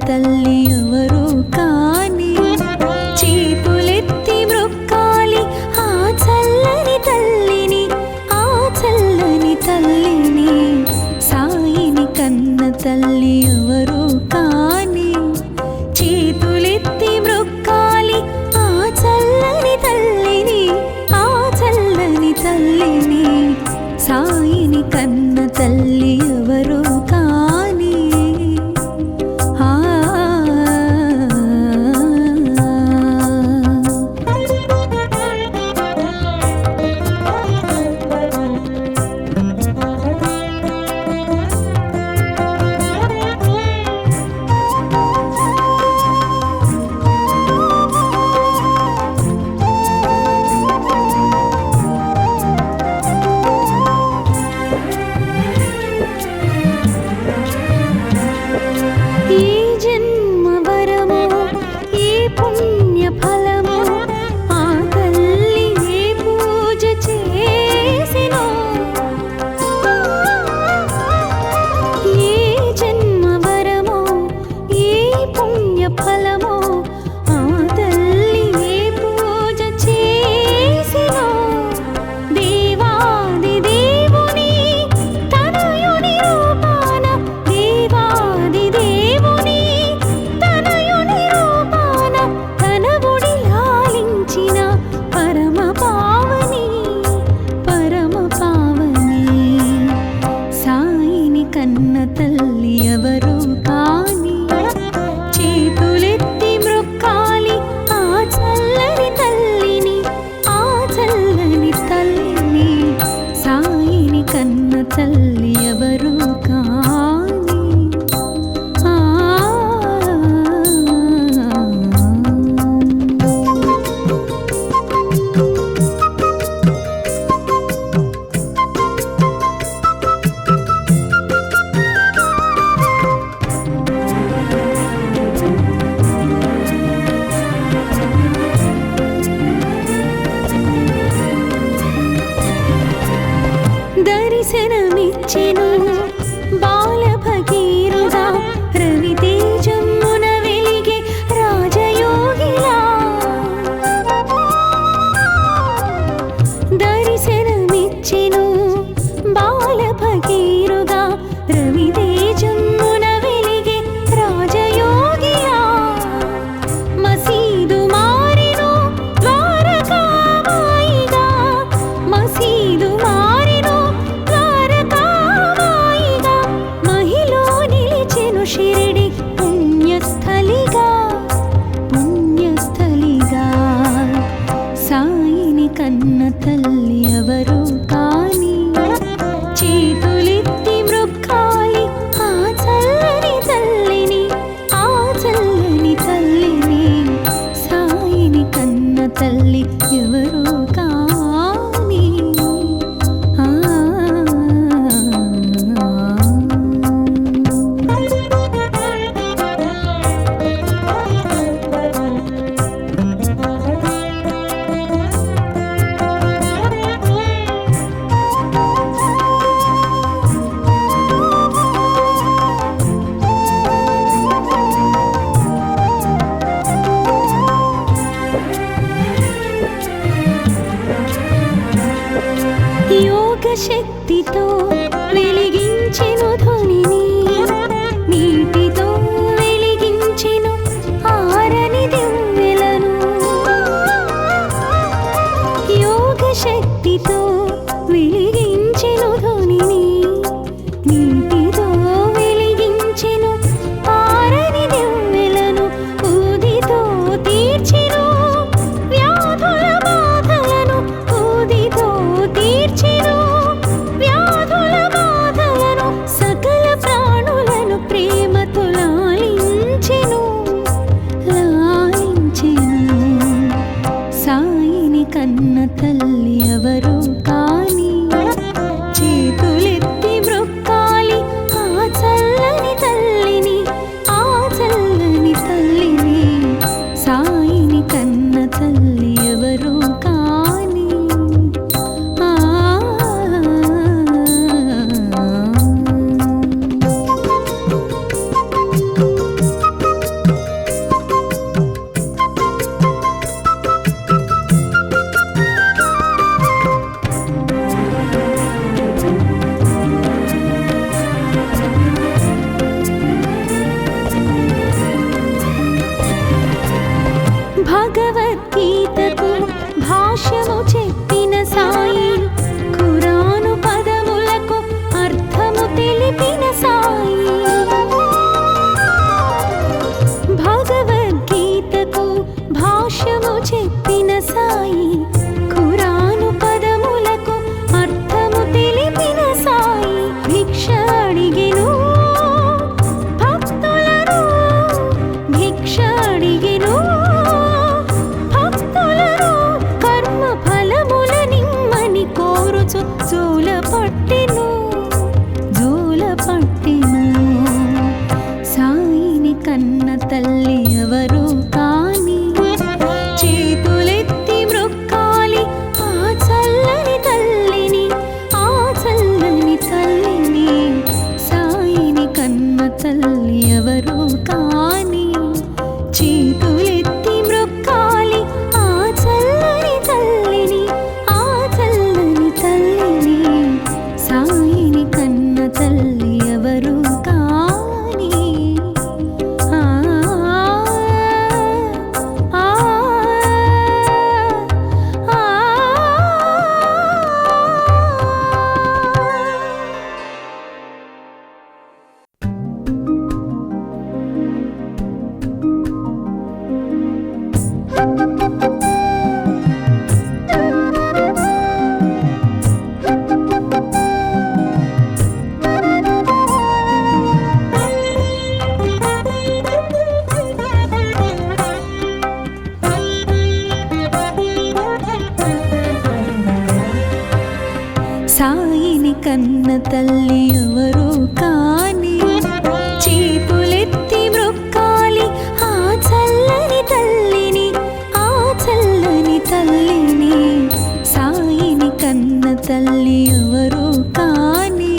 తల్లి ఎవరు కాని చేతులెత్తి మ్రొక్కాలి ఆ చల్లని తల్లిని, ఆ చల్లని తల్లిని. సాయిని కన్న తల్లి ఎవరు కాని చేతులెత్తి మ్రొక్కాలి ఆ చల్లని తల్లిని, ఆ చల్లని తల్లిని. సాయిని కన్న తల్లి ఎవరు కాని తల్లి ఎవరు కాని దర్శనమిచ్చెను బాల భగీరథ రవితేజమున వెలిగే రాజయోగిలా. దర్శనమిచ్చెను బాల భగీరథ రవితేజమున వెలిగే రాజయోగిలా. మసీదు మారెను ద్వారకామాయిగా, మసీదు మారెను ద్వారకామాయిగా. మహిలో నిలిచెను షిరిడి పుణ్యస్థలిగా, పుణ్యస్థలిగా. సాయిని కన్న తల్లి ఎవరు కాని చేతులెత్తి మ్రొక్కాలి ఆ చల్లని తల్లిని, ఆ చల్లని తల్లిని. సాయిని కన్న తల్లి ఎవరు కాని యోగ శక్తితో వెలిగించెను ధ్వనిని, నీటితో వెలిగించెను ఆరని దివ్వెలను. యోగ శక్తితో వెలిగించెను ధ్వనిని, నీటితో వెలిగించెను ఆరని దివ్వెలను. ఊదితో తీర్చెను వ్యాధుల బాధలను, ఊదితో తీర్చెను వ్యాధుల బాధలను. సకల ప్రాణులను ప్రేమతో లాలించెను, లాలించెను. సాయిని కన్న తల్లి ఎవరు కాని చేతులెత్తి మ్రొక్కాలి ఆ చల్లని తల్లిని, ఆ చల్లని తల్లిని. సాయిని కన్న తల్లి ఎవరు కాని భగవద్గీతకు భాష్యము చెప్పిన సాయి, ఖురాను పదములకు అర్థము తెలిపిన సాయి. భగవద్గీతకు భాష్యము చెప్పిన సాయి, ఖురాను పదములకు అర్థము తెలిపిన సాయి. భిక్ష అడిగెను భక్తులను, భిక్ష అడిగెను భక్తులను, కర్మ ఫలముల నిమ్మని కోరుచు జోల పట్టెను, జోల పట్టెను. సాయిని కన్న తల్లి ఎవరు కాని, చేతులెత్తి మ్రొక్కాలి ఆ చల్లని తల్లిని, ఆ చల్లని తల్లిని. సాయిని కన్న తల్లి ఎవరు కాని, చేతులెత్తి మ్రొక్కాలి ఆ చల్లని తల్లిని, ఆ చల్లని తల్లిని. సాయిని కన్న తల్లి ఎవరు కాని. ఆ ఆ ఆ సాయిని కన్న తల్లి ఎవరు కాని, చేతులెత్తి మ్రొక్కాలి ఆ చల్లని తల్లిని, ఆ చల్లని తల్లిని. సాయిని కన్న తల్లి ఎవరు కాని,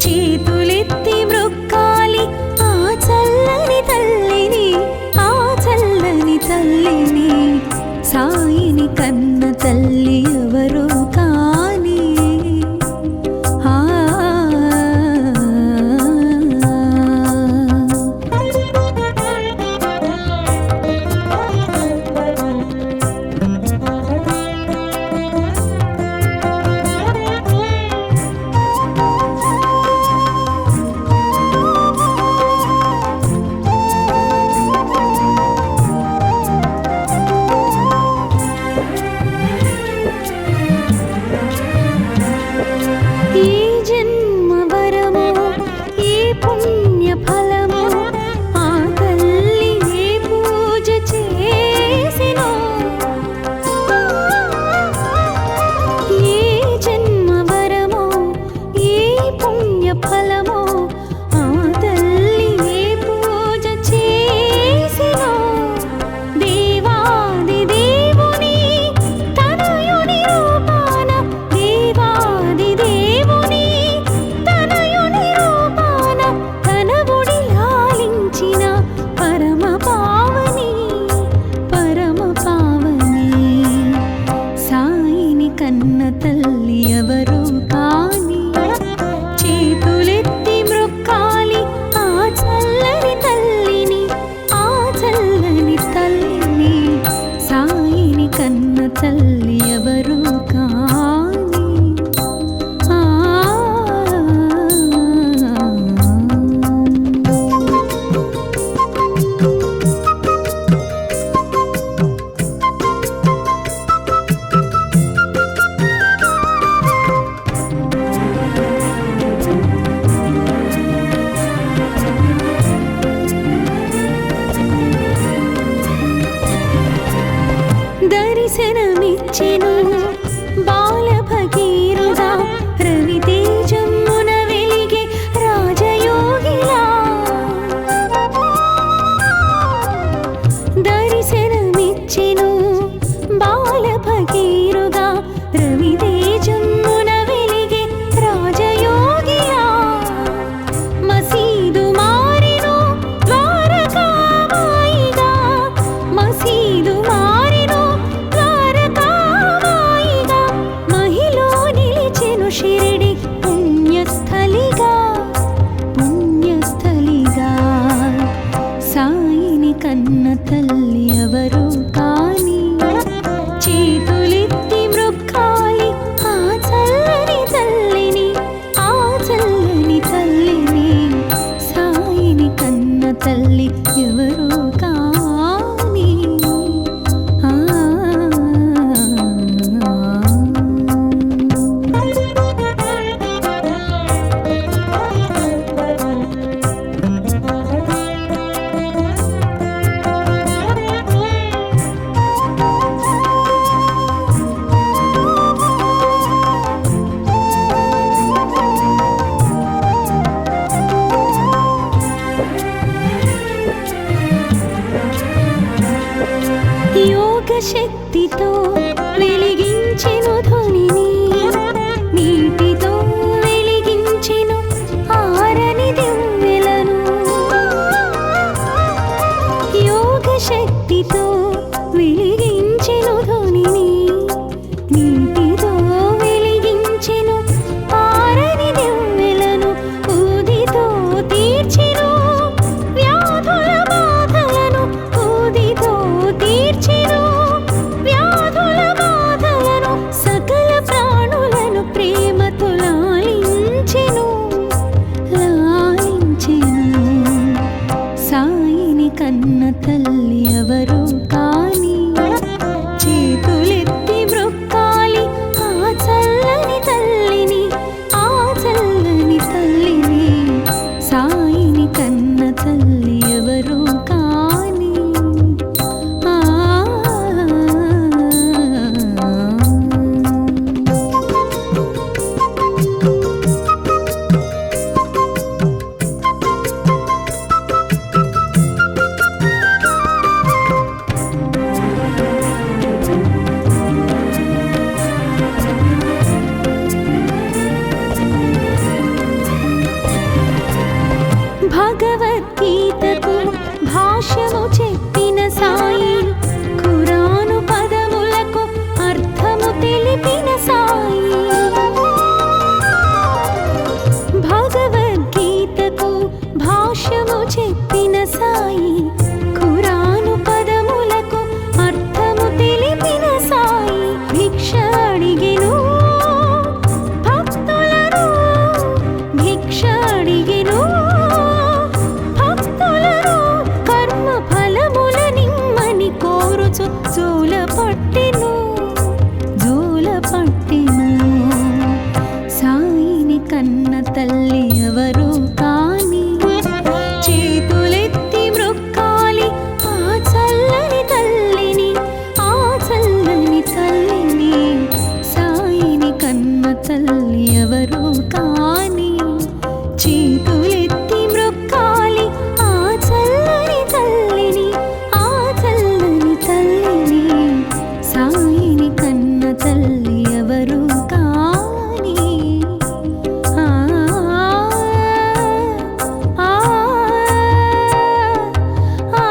చేతులెత్తి మ్రొక్కాలి ఆ చల్లని తల్లిని, ఆ చల్లని తల్లిని. సాయిని కన్న తల్లి ఎవరు కాని. ఆ ఏ జన్మ వరమో, ఏ పుణ్య ఫలమో, ఆ తల్లి ఏ పూజ చేసినో. ఏ జన్మ వరమో, ఏ పుణ్య ఫలమో, ఆ తల్లి ఏ పూజ చేసినో. దేవాది దేవుని తనయుని రూపాన, దేవాది దేవుని తనయుని రూపాన, తనవుడి లాలించిన పరమ పావని, పరమ పావని. సాయిని కన్న తల్లి ఎవరు కాని, చేతులెత్తి మ్రొక్కాలి ఆ చల్లని తల్లిని, ఆ చల్లని తల్లిని. సాయిని కన్న తల్లి ఎవరు కాని. ఆ దర్శనమిచ్చెను బాల భగీరథ, రవితేజమున వెలిగే రాజయోగిలా. దర్శనమిచ్చెను బాల భగీరథ, రవితేజమున వెలిగే రాజయోగిలా. మసీదు మారెను ద్వారకామాయిగా, మసీదు మారెను ద్వారకామాయిగా. మహిలో నిలిచెను షిరిడి పుణ్యస్థలిగా, పుణ్యస్థలిగా. సాయిని కన్న తల్లి ఎవరు కా యోగ శక్తితో వెలిగించెను ధ్వనిని, నీటితో వెలిగించెను ఆరని దివ్వెలను. యోగ శక్తితో వెలిగించెను ధ్వనిని, నీటితో వెలిగించెను ఆరని దివ్వెలను. ఊదితో తీర్చెను వ్యాధుల బాధలను, ఊదితో తీర్చెను వ్యాధుల బాధలను. సకల ప్రాణులను ప్రేమతో లాలించెను, లాలించెను. సాయిని కన్న తల్లి ఎవరు కాని, చేతులెత్తి మ్రొక్కాలి ఆ చల్లని తల్లిని, ఆ చల్లని తల్లిని. సాయిని కన్న తల్లి ఎవరు కాని. ఆ భగవద్గీతకు భాష్యము చెప్పిన సాయి, ఖురాను పదములకు అర్థము తెలిపిన సాయి. భగవద్గీతకు భాష్యము చెప్పిన సాయి, ఖురాను పదములకు అర్థము తెలిపిన సాయి. భిక్ష అడిగెను భక్తులను, భిక్ష అడిగెను భక్తులను. కర్మ ఫలముల నిమ్మని కోరుచు జోల పట్టెను, జోల పట్టెను. సాయిని కన్న తల్లి ఎవరు కాని, చేతులెత్తి మ్రొక్కాలి ఆ చల్లని తల్లిని, ఆ చల్లని తల్లిని. సాయిని కన్న తల్లి ఎవరు కాని, చేతులెత్తి మ్రొక్కాలి ఆ చల్లని తల్లిని, ఆ చల్లని తల్లిని. సాయిని కన్న తల్లి ఎవరు కాని. ఆ ఆ ఆ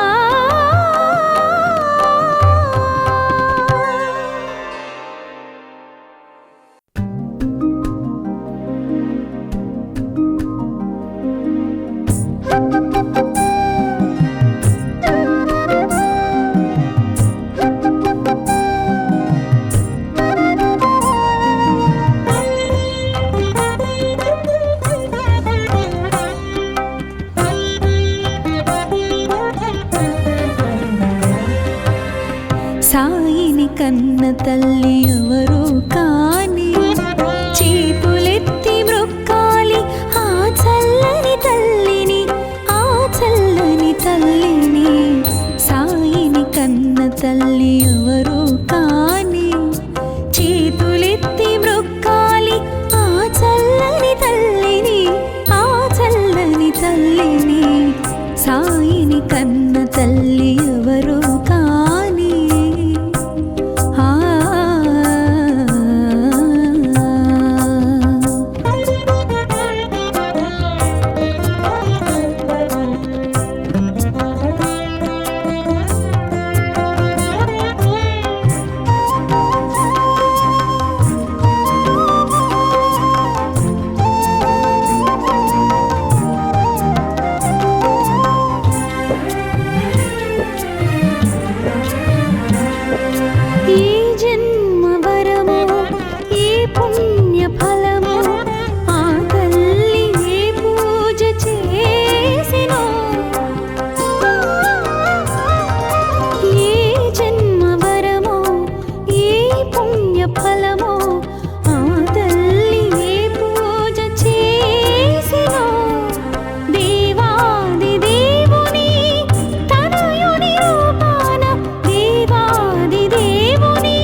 సాయిని కన్న తల్లి ఎవరు కాని, చేతులెత్తి మ్రొక్కాలి ఆ చల్లని తల్లిని, ఆ చల్లని తల్లిని. సాయిని కన్న తల్లి ఎవరు కాని, చేతులెత్తి మ్రొక్కాలి ఆ చల్లని తల్లిని, ఆ చల్లని తల్లిని. సాయిని కన్న తల్లి ఎవరు కాని. ఆ దేవుని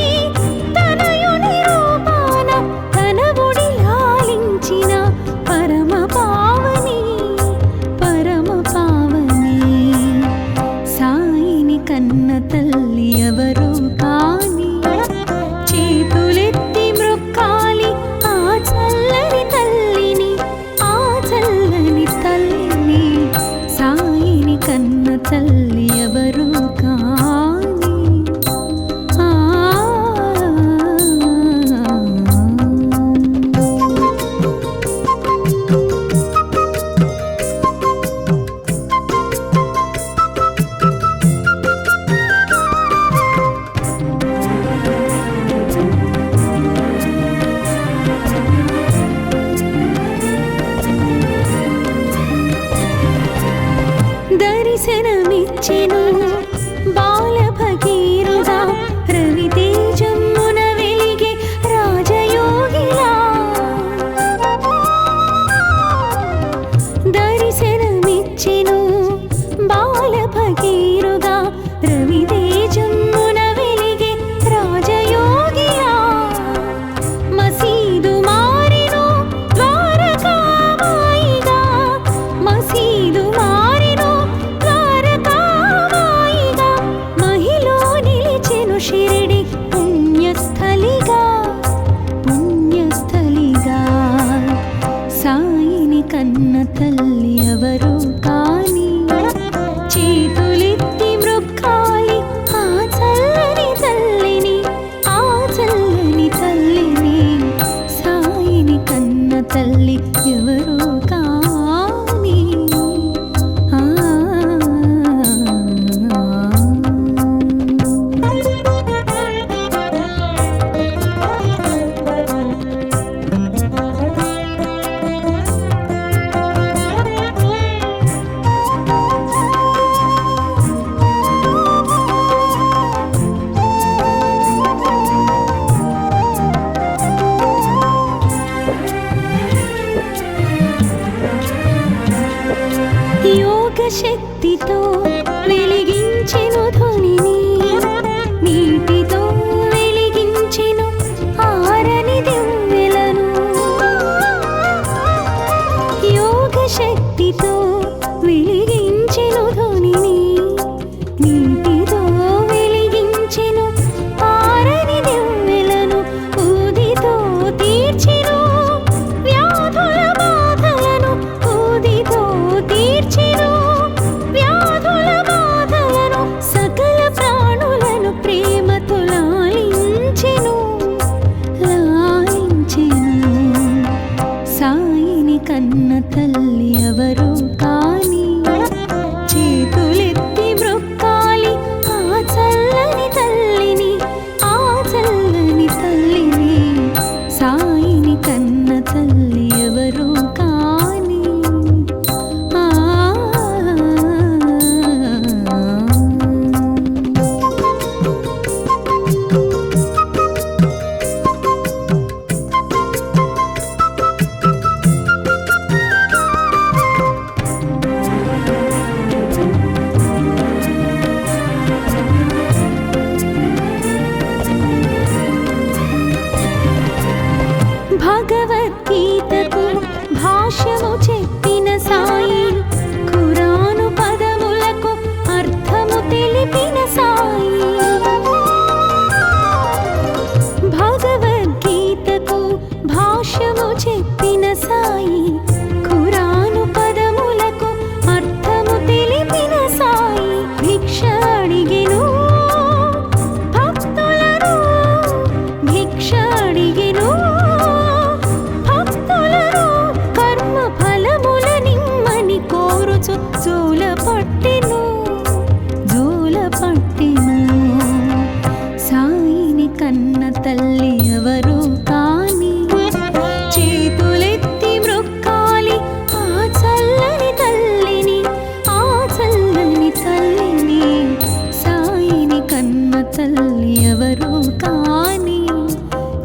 తల్లి ఎవరు కాని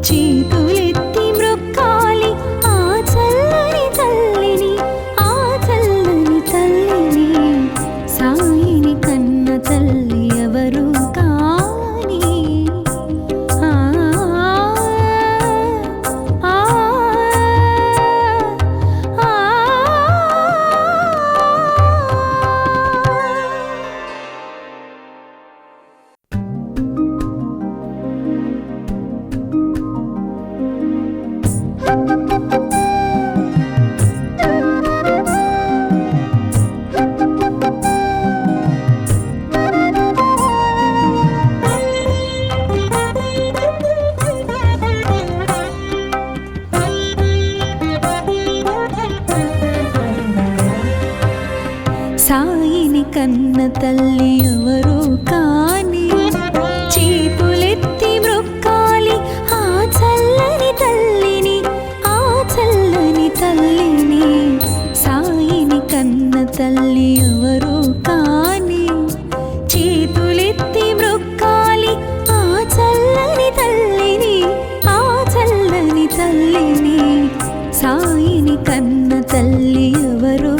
చేతులెత్తి మ్రొక్కాలి ఆ చల్లని తల్లిని ఆ చల్లని తల్లిని సాయిని కన్న తల్లి ఎవరు కాని ఆ ఆ సాయిని కన్న తల్లి ఎవరు కాని చేతులెత్తి మ్రొక్కాలి ఆ చల్లని తల్లిని ఆ చల్లని తల్లిని సాయిని కన్న తల్లి ఎవరు కాని చేతులెత్తి మ్రొక్కాలి ఆ చల్లని తల్లిని ఆ చల్లని తల్లిని సాయిని కన్న తల్లి ఎవరు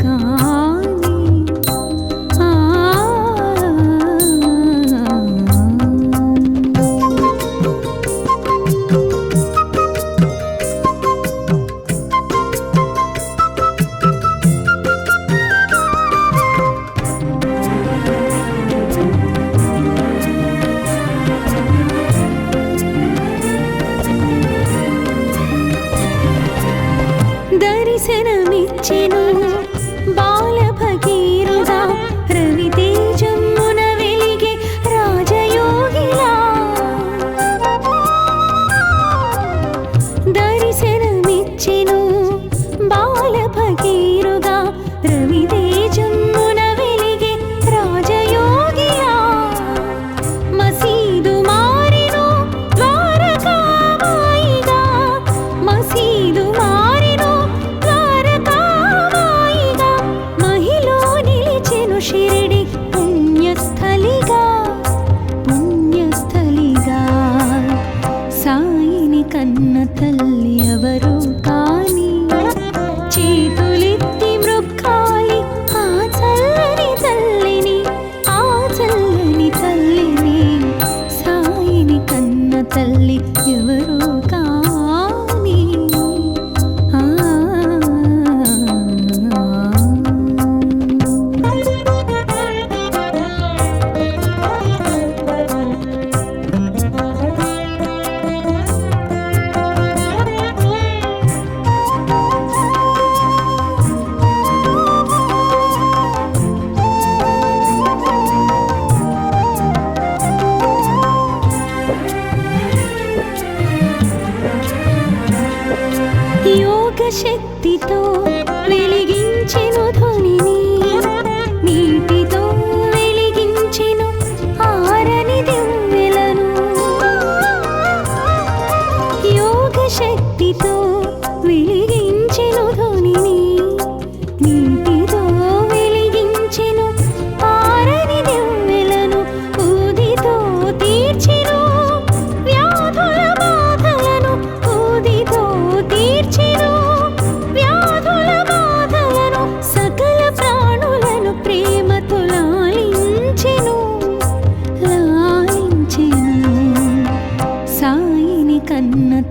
కాని దర్శనమిచ్చెను బాల భగీరథ రవితేజమున వెలిగే రాజయోగిలా దర్శనమిచ్చెను బాల భగీరథ రవితేజమున వెలిగే రాజయోగిలా మసీదు మారెను ద్వారకామాయిగా మసీదు మారెను ద్వారకామాయిగా మహిలో నిలిచెను షిరిడి పుణ్యస్థలిగా పుణ్యస్థలిగా సాయిని కన్న తల్లి ఎవరు కాని చేతులెత్తి మ్రొక్కాలి ఆ చల్లని తల్లిని ఆ చల్లని తల్లిని సాయిని కన్న తల్లి ఎవరు కాని శక్తితో వెలిగించెను ధ్వనిని నీటితో వెలిగించెను ఆరని దివ్వెలను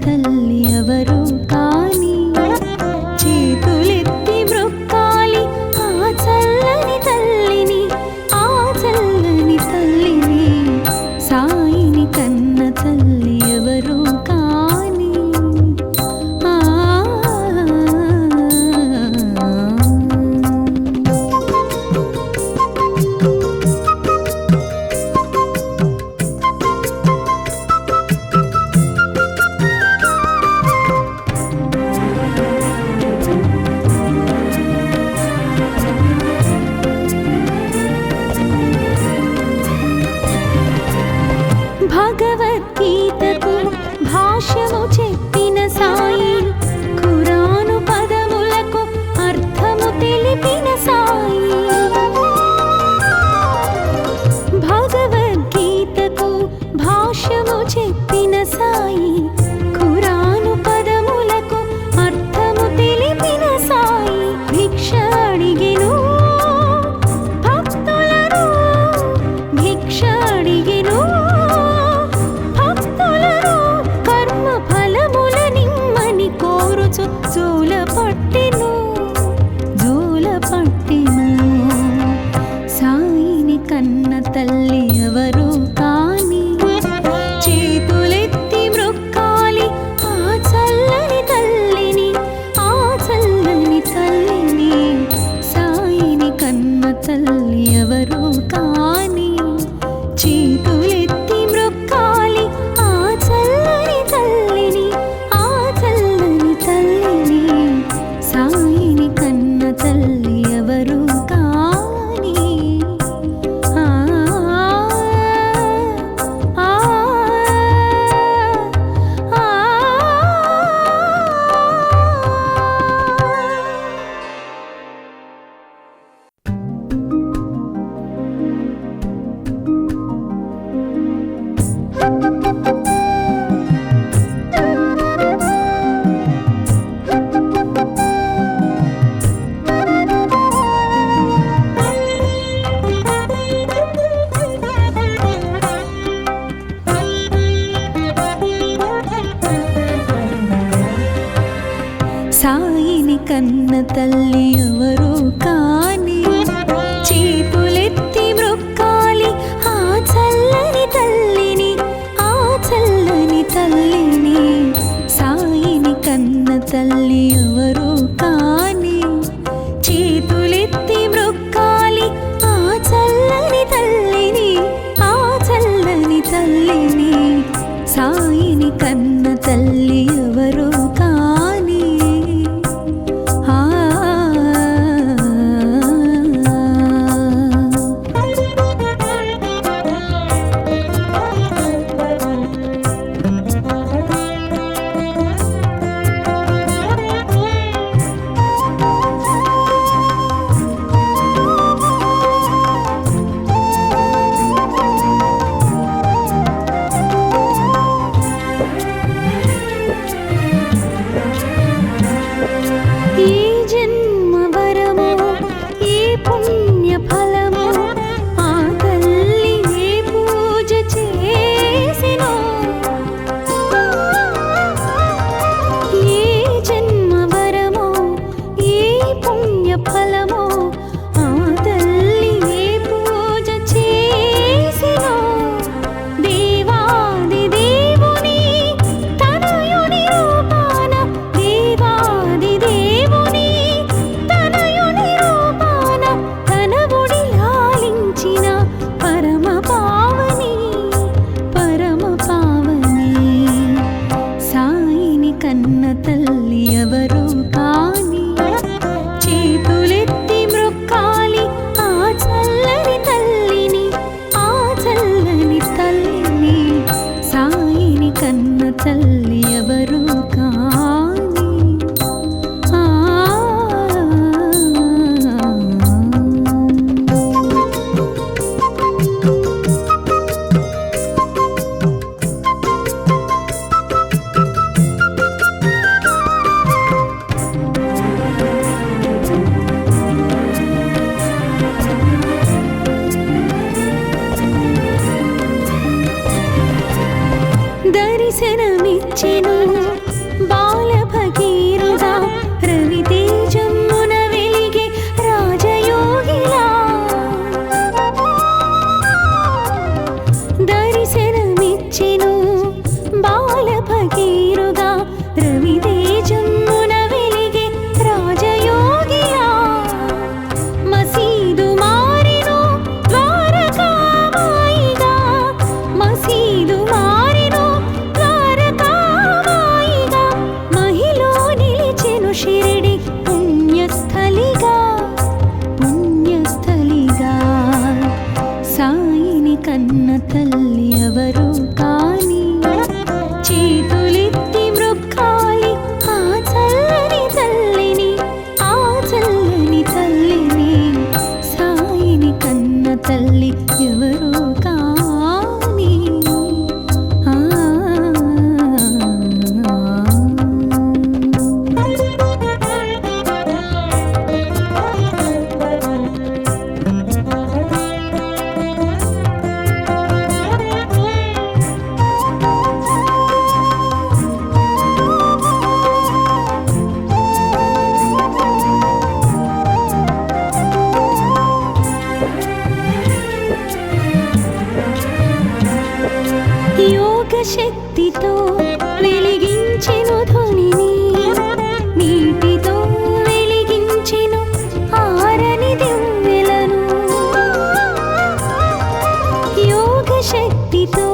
తల్లి ఎవరు కాని చేతులెత్తి మ్రొక్కాలి ఆ చల్లని తల్లిని ఆ చల్లని తల్లిని సాయిని కన్న తల్లి ఎవరు కాని ఆ భగవద్గీతకు భాష్యము చెప్పిన సాయి ఖురాను పదములకు అర్థము తెలిపిన సాయి భగవద్గీతకు భాష్యము చెప్పిన సాయి ఖురాను పదములకు అర్థము తెలిపిన సాయి భిక్ష అడిగెను భక్తులను భిక్ష అడిగెను జోల పట్టెను సాయిని కన్న తల్లి ఎవరు కాని చేతులెత్తి మ్రొక్కాలి ఆ చల్లని తల్లిని ఆ చల్లని తల్లిని సాయిని కన్న తల్లి ఎవరు కాని చేతులెత్తి మ్రొక్కాలి ఆ చల్లని తల్లిని ఆ చల్లని తల్లిని సాయిని కన్న తల్లి ఎవరు కాని ఆ ఆ ఆ సాయిని కన్న తల్లి ఎవరు కాని చేతులెత్తి మ్రొక్కాలి ఆ చల్లని తల్లిని ఆ చల్లని తల్లిని సాయిని కన్న తల్లి ఎవరు కాని చేతులెత్తి మ్రొక్కాలి ఆ చల్లని తల్లిని ఆ చల్లని తల్లిని సాయిని కన్న తల్లి ఎవరు కాని ఆ దర్శనమిచ్చెను శక్తితో వెలిగించెను ధ్వనిని, నీటితో వెలిగించెను ఆరని దివ్వెలను. యోగ శక్తితో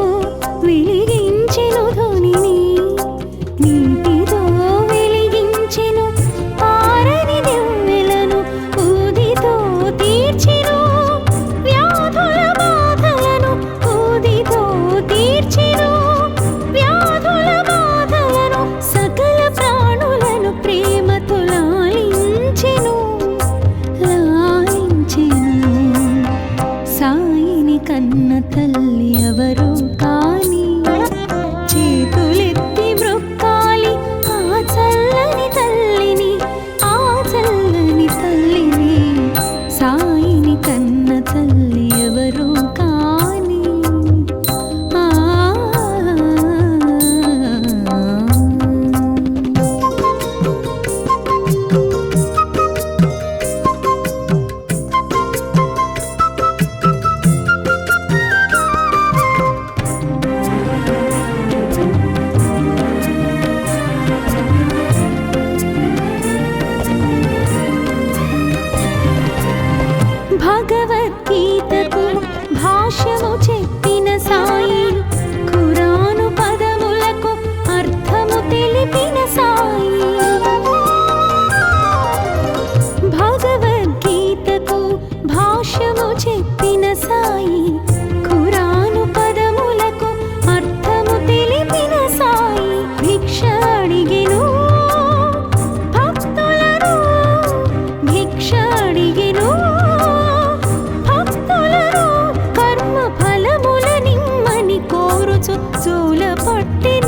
వెలిగించెను ధ్వనిని, నీటితో వెలిగించెను ఆరని దివ్వెలను. ఊదితో తీర్చెను వ్యాధుల బాధలను, ఊదితో తీర్చెను వ్యాధుల బాధలను. సకల ప్రాణులను ప్రేమతో లాలించెను, లాలించెను. సాయిని కన్న తల్లి ఎవరు కాని, చేతులెత్తి మ్రొక్కాలి ఆ చల్లని తల్లిని, ఆ చల్లని తల్లిని. సాయిని కన్న తల్లి ఎవరు కాని. ఆ భగవద్గీతకు భాష్యము చెప్పిన సాయి, ఖురాను పదములకు అర్థము తెలిపిన సాయి. భగవద్గీతకు భాష్యము చెప్పిన సాయి, ఖురాను పదములకు అర్థము తెలిపిన సాయి. భిక్ష అడిగెను భక్తులను, భిక్ష అడిగెను భక్తులను. కర్మ ఫలముల నిమ్మని కోరుచు జోల పట్టిన